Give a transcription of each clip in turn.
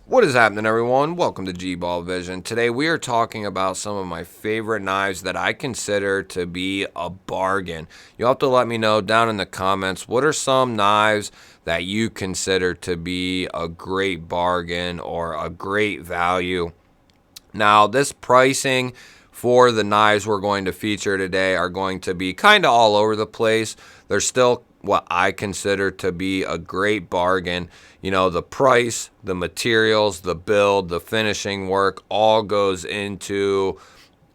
What is happening, everyone? Welcome to GBALL Vision. Today we are talking about some of my favorite knives that I consider to be a bargain. You'll have to let me know down in the comments what are some knives that you consider to be a great bargain or a great value. Now, this pricing for the knives we're going to feature today are going to be kind of all over the place. They're still what I consider to be a great bargain. You know, the price, the materials, the build, the finishing work all goes into,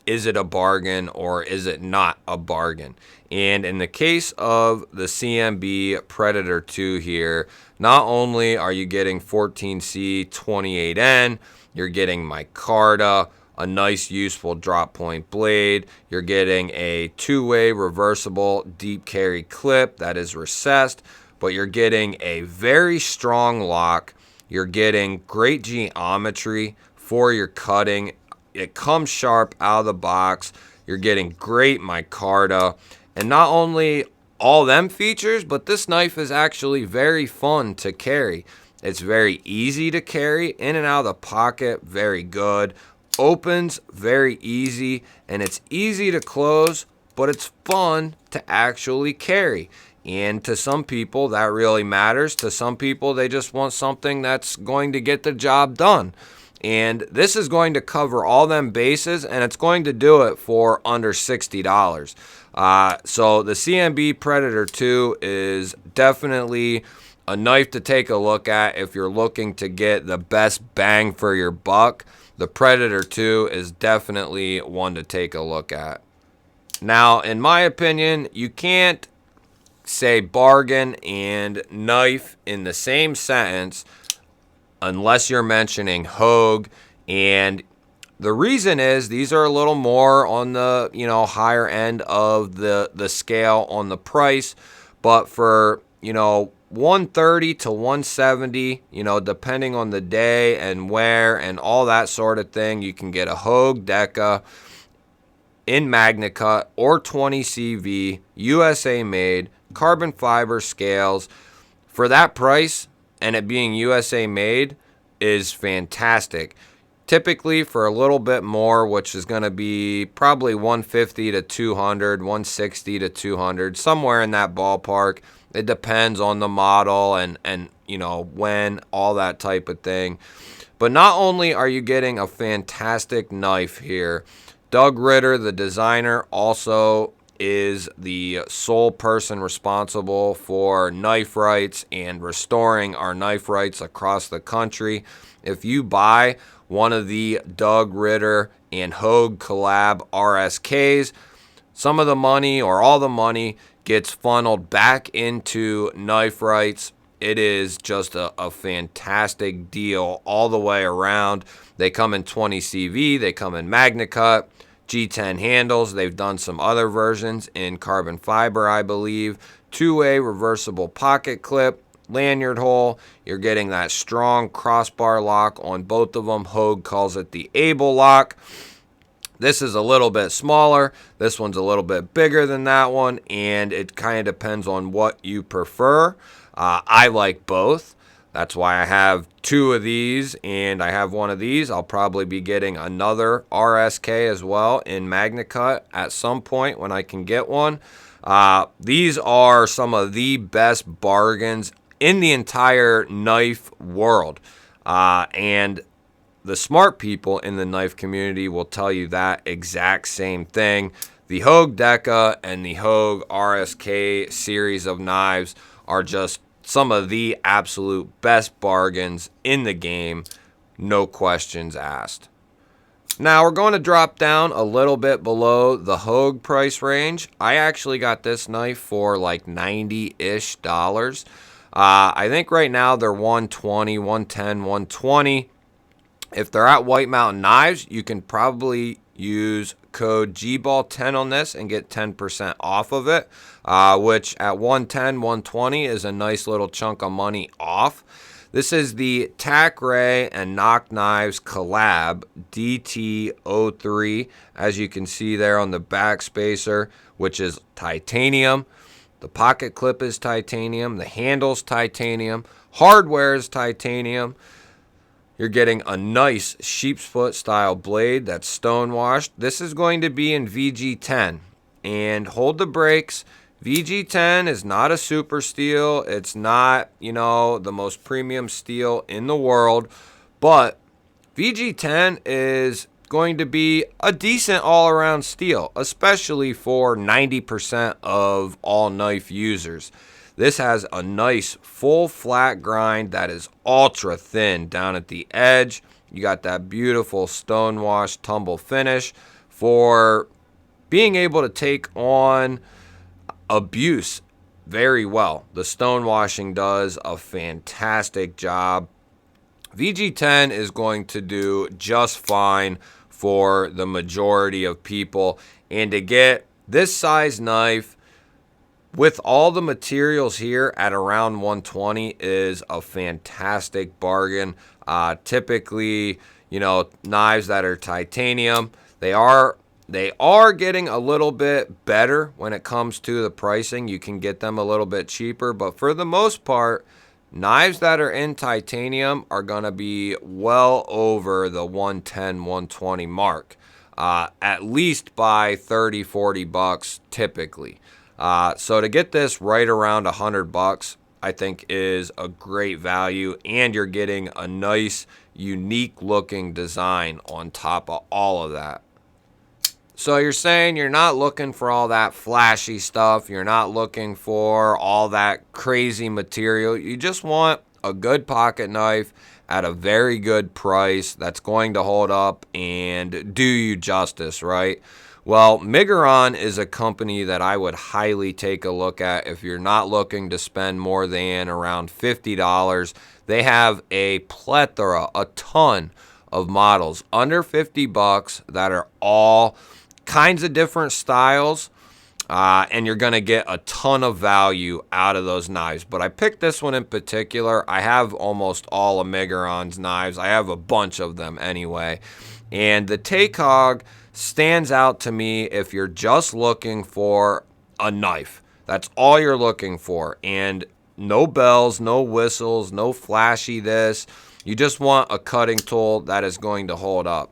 is it a bargain or is it not a bargain? And in the case of the CMB Predator 2 here, not only are you getting 14C 28N, you're getting micarta, a nice useful drop point blade. You're getting a two-way reversible deep carry clip that is recessed, but you're getting a very strong lock. You're getting great geometry for your cutting. It comes sharp out of the box. You're getting great micarta. And not only all them features, but this knife is actually very fun to carry. It's very easy to carry in and out of the pocket, very good. Opens very easy, and it's easy to close, but it's fun to actually carry. And to some people, that really matters. To some people, they just want something that's going to get the job done. And this is going to cover all them bases, and it's going to do it for under $60. So the CMB Predator 2 is definitely a knife to take a look at if you're looking to get the best bang for your buck. The Predator 2 is definitely one to take a look at. Now, in my opinion, you can't say bargain and knife in the same sentence unless you're mentioning Hogue. And the reason is these are a little more on the, higher end of the scale on the price. But for, 130 to 170, depending on the day and where and all that sort of thing, you can get a Hogue Deca in MagnaCut or 20CV, USA made, carbon fiber scales. For that price and it being USA made is fantastic. Typically for a little bit more, which is going to be probably 150 to 200, 160 to 200, somewhere in that ballpark. It depends on the model and when, all that type of thing. But not only are you getting a fantastic knife here, Doug Ritter, the designer, also is the sole person responsible for knife rights and restoring our knife rights across the country. If you buy one of the Doug Ritter and Hogue collab RSKs, some of the money or all the money gets funneled back into knife rights. It is just a fantastic deal all the way around. They come in 20CV, they come in MagnaCut, G10 handles. They've done some other versions in carbon fiber, I believe. Two-way reversible pocket clip, lanyard hole. You're getting that strong crossbar lock on both of them. Hogue calls it the Able lock. This is a little bit smaller. This one's a little bit bigger than that one, and it kind of depends on what you prefer. I like both. That's why I have two of these, and I have one of these. I'll probably be getting another RSK as well in MagnaCut at some point when I can get one. These are some of the best bargains in the entire knife world. And the smart people in the knife community will tell you that exact same thing. The Hogue Deca and the Hogue RSK series of knives are just some of the absolute best bargains in the game, no questions asked. Now we're going to drop down a little bit below the Hogue price range. I actually got this knife for like $90-ish. I think right now they're 120, 110, 120. If they're at White Mountain Knives, you can probably use code GBALL10 on this and get 10% off of it, which at 110, 120 is a nice little chunk of money off. This is the Tacray and Knock Knives collab DT3, as you can see there on the back spacer, which is titanium. The pocket clip is titanium. The handle's titanium. Hardware is titanium. You're getting a nice sheep's foot style blade that's stone washed. This is going to be in VG10. And hold the brakes. VG10 is not a super steel. It's not, the most premium steel in the world. But VG10 is going to be a decent all-around steel, especially for 90% of all knife users. This has a nice full flat grind that is ultra thin down at the edge. You got that beautiful stone wash tumble finish for being able to take on abuse very well. The stone washing does a fantastic job. VG10 is going to do just fine for the majority of people. And to get this size knife with all the materials here at around 120 is a fantastic bargain. Typically, knives that are titanium, they are getting a little bit better when it comes to the pricing. You can get them a little bit cheaper, but for the most part, knives that are in titanium are going to be well over the 110, 120 mark, at least by 30, 40 bucks typically. So to get this right around $100, I think is a great value, and you're getting a nice, unique looking design on top of all of that. So you're saying you're not looking for all that flashy stuff. You're not looking for all that crazy material. You just want a good pocket knife at a very good price that's going to hold up and do you justice, right? Well, Migon is a company that I would highly take a look at if you're not looking to spend more than around $50. They have a plethora, a ton of models under $50 that are all kinds of different styles, and you're going to get a ton of value out of those knives. But I picked this one in particular. I have almost all of Migon's knives. I have a bunch of them anyway. And the Hogue stands out to me if you're just looking for a knife. That's all you're looking for. And no bells, no whistles, no flashy this. You just want a cutting tool that is going to hold up.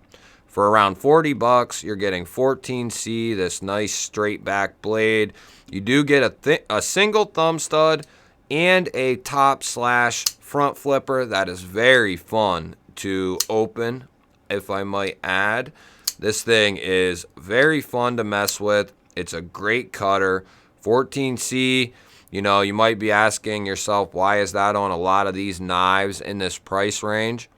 For around $40, you're getting 14C, this nice straight back blade. You do get a single thumb stud and a top slash front flipper that is very fun to open, if I might add. This thing is very fun to mess with. It's a great cutter. 14C, you might be asking yourself, why is that on a lot of these knives in this price range?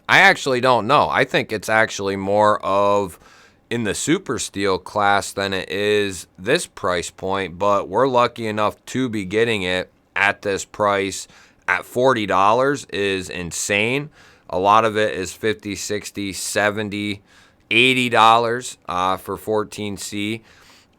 I actually don't know. I think it's actually more of in the super steel class than it is this price point, but we're lucky enough to be getting it at this price at $40 is insane. A lot of it is $50, $60, $70, $80 for 14C.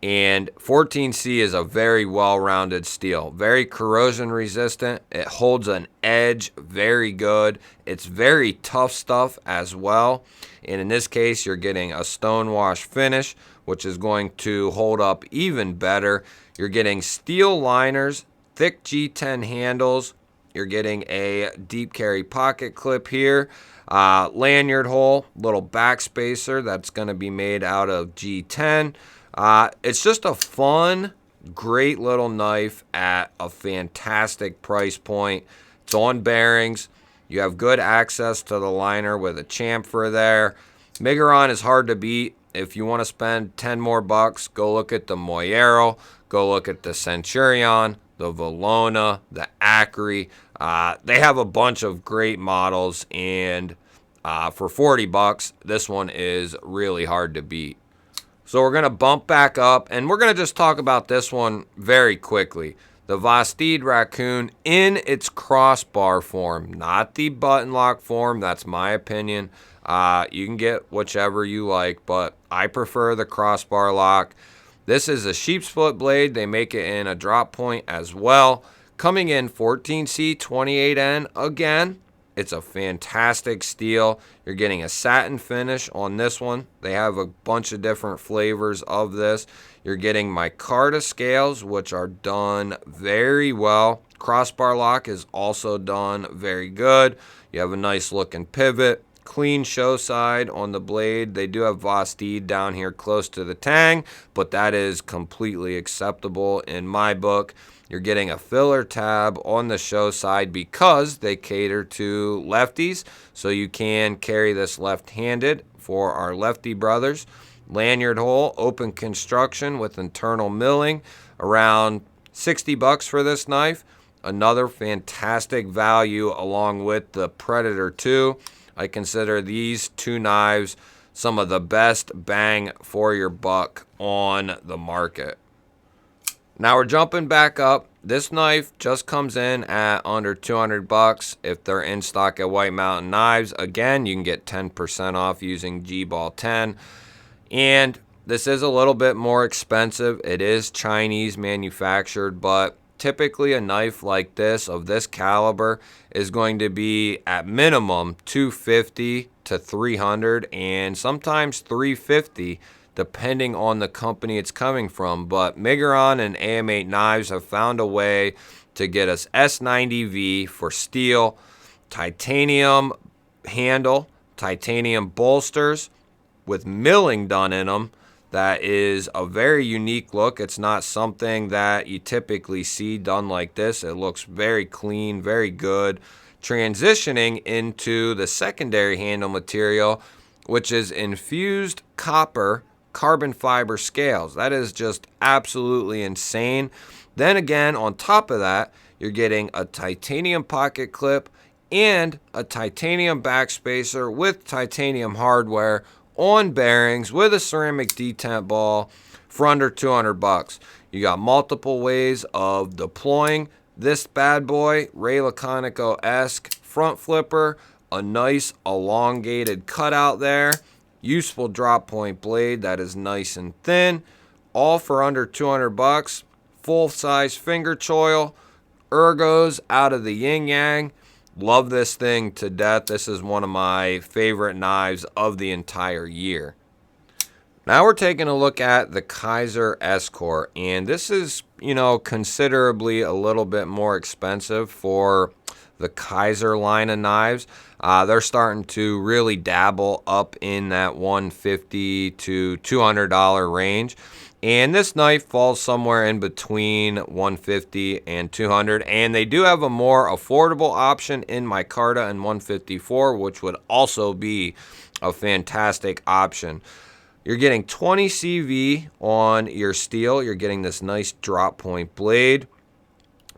And 14C is a very well-rounded steel, very corrosion resistant. It holds an edge very good. It's very tough stuff as well. And in this case, you're getting a stone wash finish, which is going to hold up even better. You're getting steel liners, thick G10 handles. You're getting a deep carry pocket clip here. Lanyard hole, little back spacer that's going to be made out of G10. It's just a fun, great little knife at a fantastic price point. It's on bearings. You have good access to the liner with a chamfer there. Migon is hard to beat. If you want to spend 10 more bucks, go look at the Moyero, go look at the Centurion, the Valona, the Acri. They have a bunch of great models, and for 40 bucks, this one is really hard to beat. So we're going to bump back up, and we're going to just talk about this one very quickly. The vased Raccoon in its crossbar form, not the button lock form. That's my opinion. You can get whichever you like, but I prefer the crossbar lock. This is a sheep's foot blade. They make it in a drop point as well. Coming in 14C 28N again. It's a fantastic steel. You're getting a satin finish on this one. They have a bunch of different flavors of this. You're getting micarta scales, which are done very well. Crossbar lock is also done very good. You have a nice looking pivot. Clean show side on the blade. They do have vased down here close to the tang, but that is completely acceptable in my book. You're getting a filler tab on the show side because they cater to lefties, so you can carry this left-handed for our lefty brothers. Lanyard hole, open construction with internal milling, around 60 bucks for this knife. Another fantastic value along with the Predator 2. I consider these two knives some of the best bang for your buck on the market. Now we're jumping back up. This knife just comes in at under 200 bucks if they're in stock at White Mountain Knives. Again, you can get 10% off using GBALL 10. And this is a little bit more expensive. It is Chinese manufactured, but typically a knife like this of this caliber is going to be at minimum $250 to $300 and sometimes $350 depending on the company it's coming from. But Migron and AM8 Knives have found a way to get us S90V for steel, titanium handle, titanium bolsters with milling done in them. That is a very unique look. It's not something that you typically see done like this. It looks very clean, very good. Transitioning into the secondary handle material, which is infused copper carbon fiber scales. That is just absolutely insane. Then again, on top of that, you're getting a titanium pocket clip and a titanium backspacer with titanium hardware on bearings with a ceramic detent ball for under 200 bucks. You got multiple ways of deploying this bad boy, Ray Laconico-esque front flipper, a nice elongated cutout there, useful drop point blade that is nice and thin, all for under 200 bucks. Full size finger choil, ergos out of the yin yang. Love this thing to death. This is one of my favorite knives of the entire year. Now we're taking a look at the Kaiser Escort, and this is, considerably a little bit more expensive for the Kaiser line of knives. They're starting to really dabble up in that $150 to $200 range. And this knife falls somewhere in between $150 and $200. And they do have a more affordable option in micarta and $154, which would also be a fantastic option. You're getting 20 CV on your steel. You're getting this nice drop point blade.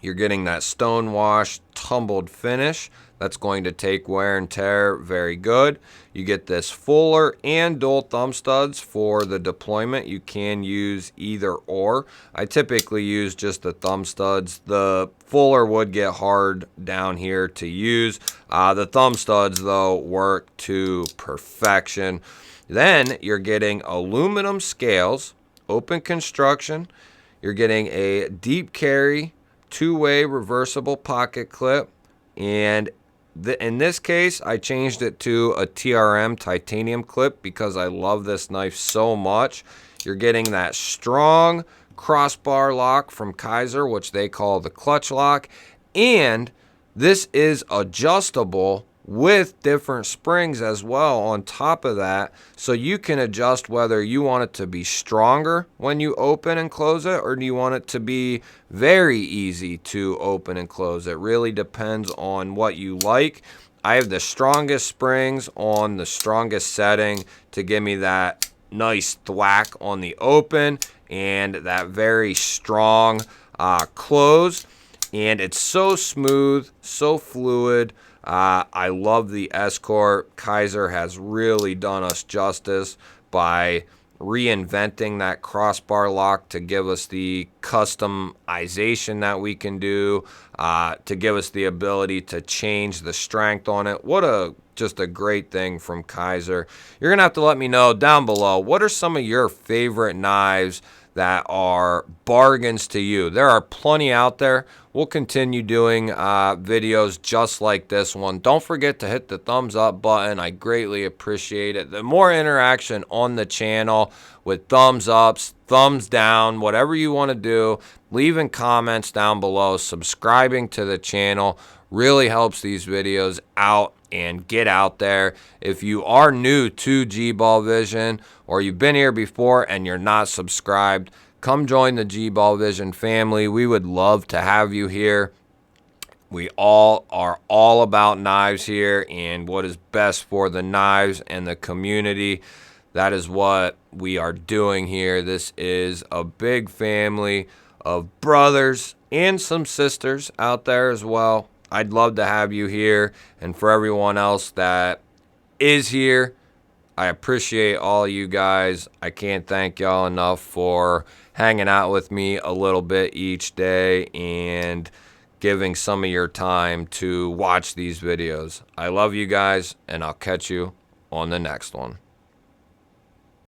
You're getting that stone wash tumbled finish. That's going to take wear and tear very good. You get this fuller and dual thumb studs for the deployment. You can use either or. I typically use just the thumb studs. The fuller would get hard down here to use. The thumb studs, though, work to perfection. Then you're getting aluminum scales, open construction. You're getting a deep carry, two-way reversible pocket clip, and in this case, I changed it to a TRM titanium clip because I love this knife so much. You're getting that strong crossbar lock from Kaiser, which they call the clutch lock, and this is adjustable with different springs as well on top of that, so you can adjust whether you want it to be stronger when you open and close it, or do you want it to be very easy to open and close. It really depends on what you like. I have the strongest springs on the strongest setting to give me that nice thwack on the open and that very strong close, and it's so smooth, so fluid. I love the Escort. Kaiser has really done us justice by reinventing that crossbar lock to give us the customization that we can do, to give us the ability to change the strength on it. Just a great thing from Kaiser. You're going to have to let me know down below, what are some of your favorite knives that are bargains to you. There are plenty out there. We'll continue doing videos just like this one. Don't forget to hit the thumbs up button. I greatly appreciate it. The more interaction on the channel with thumbs ups, thumbs down, whatever you want to do, leaving comments down below, subscribing to the channel really helps these videos out and get out there. If you are new to GBALL Vision or you've been here before and you're not subscribed, come join the GBALL Vision family. We would love to have you here. We all are all about knives here and what is best for the knives and the community. That is what we are doing here. This is a big family of brothers and some sisters out there as well. I'd love to have you here, and for everyone else that is here, I appreciate all you guys. I can't thank y'all enough for hanging out with me a little bit each day and giving some of your time to watch these videos. I love you guys, and I'll catch you on the next one.